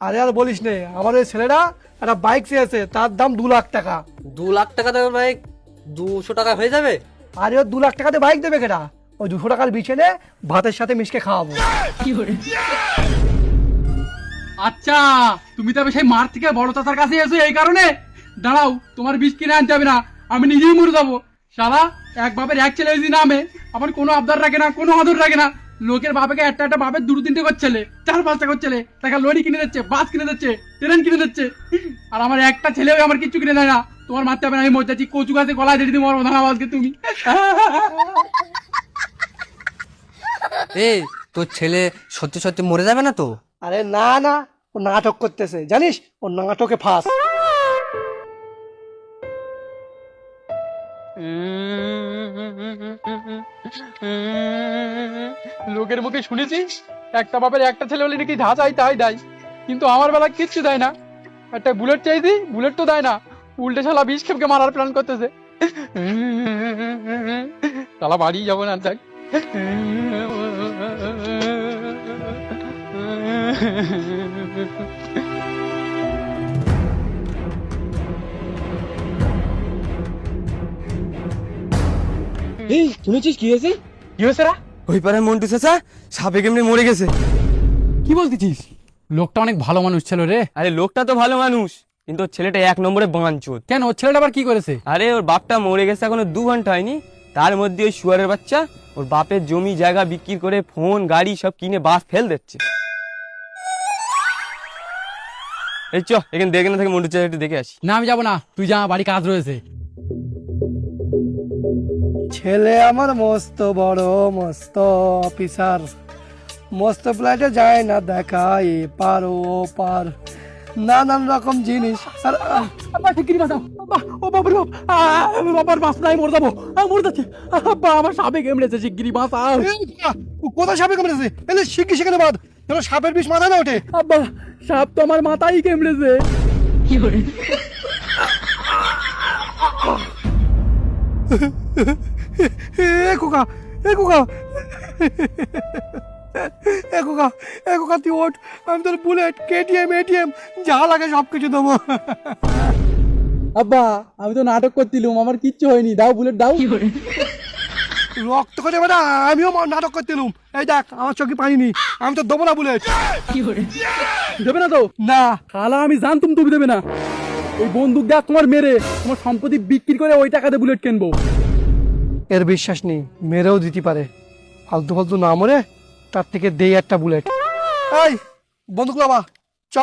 আরে আর বলিস নে, আমার ওই ছেলেটা একটা বাইক চেয়েছে, তার দাম 2 লাখ টাকা। 2 লাখ টাকা দেবে বাইক? 200 টাকা হয়ে যাবে? আরে ও 2 লাখ টাকাতে বাইক দেবে কেটা? ওই 200 টাকার বিছানে ভাতের সাথে মিশকে খাওয়াবো। আচ্ছা, তুমি তবে সেই মার থেকে বড় চাচার কাছে এসো এই কারণে? দাঁড়াও, তোমার বিষ কিনে আনতে হবে না, আমি নিজেই মরে যাবো। শালা এক বাপের এক ছেলে যদি নামে, আমার কোনো আবদার রাখে না, কোনো আদর রাখে না। লোকের বাপেকে একটা বাপের 2-3টে করে ছেলে, 4-5টা করে ছেলে, টাকা লরি কিনে দিচ্ছে, বাস কিনে দিচ্ছে, ট্রেন কিনে দিচ্ছে, আর আমার একটা ছেলেও আমার কিচ্ছু কিনে দেয় না। তোমার মারতে হবে না, আমি মরে যাচ্ছি। কচু গাছে গলায় দিয়ে মরবো না আজকে তুমি। এই তোর ছেলে সত্যি সত্যি মরে যাবে না তো? আরে না না, ও নাটক করতেছে, জানিস? ও নাটকে ফাঁস। লোকের মুখে শুনেছি একটা বাপের একটা ছেলে হলে নাকি যা চাই তাই দেয়, কিন্তু আমার বেলা কিচ্ছু দেয় না। একটা বুলেট চাইছি, বুলেট তো দেয় না, উল্টে শালা বিষ খেপকে মারার প্ল্যান করতেছে। শালা বাড়ি যাবো না দেখ। এই শুনেছিস কি হয়েছে? কি হয়েছে রা? ওই পাড়ার মন্টু চাচা সাপে কেমনে মরে গেছে। কি বলতেছিস? লোকটা অনেক ভালো মানুষ ছিল রে। আরে লোকটা তো ভালো মানুষ, কিন্তু ওর ছেলেটা 1 নম্বরে বাঞ্চোত। কেন, ওর ছেলেটা আবার কি করেছে? আরে ওর বাপটা মরে গেছে এখনো 2 ঘন্টা হয়নি, তার মধ্যে ওই শুয়ারের বাচ্চা ওর বাপের জমি জায়গা বিক্রি করে ফোন গাড়ি সব কিনে বাস ফেল দিচ্ছে। এই চ এখানে দেখে না থেকে মন্টু চাচা একটু দেখে আসি। না আমি যাবো না, তুই যা, বাড়ি কাজ রয়েছে। ছেলে আমার মস্ত বড় মস্ত অফিসার, মস্ত ফ্লাইটে যায় না দেখা এ পার ও পার, নানান রকম জিনিস। আর ও বাবার বাবার মাছ নাই, মরে যাবো, মরে যাচ্ছে। আমার সাপে কেমড়েছে, শিগগিরি মাছ। কোথায় সাপে কামড়েছে? এলে শিগগির সেখানে বাদ, যেন সাপের বিষ মাথায় না ওঠে। আব্বা, সাপ তো আমার মাথায় কেমড়েছে। এ খোকা, এ খোকা, এ খোকা, এ খোকা তুই ওঠ, আমি তোর বুলেট, কেটিএম, এটিএম যা লাগে সব কিছু দেবো। আব্বা, আমি তো নাটক করছিলাম, আমার কিচ্ছু হয়নি, দাও বুলেট দাও। রক্ত করে বেটা, আমিও নাটক করতেলুম। এই দেখ আমার চোখে পানি নি, আমি তো দেবো না বুলেট। দেবে না তো? না। শালা আমি জানতুম তুমি দেবে না। এই বন্দুক দেখ তোমার মেরে, তোমার সম্পত্তি বিক্রি করে ওই টাকাতে বুলেট কিনবো। এর বিশ্বাস নেই, মেরেও দিতে পারে। ফালতু ফালতু না মরে তার থেকে দেই একটা বুলেট। এই বন্দুক লাবা।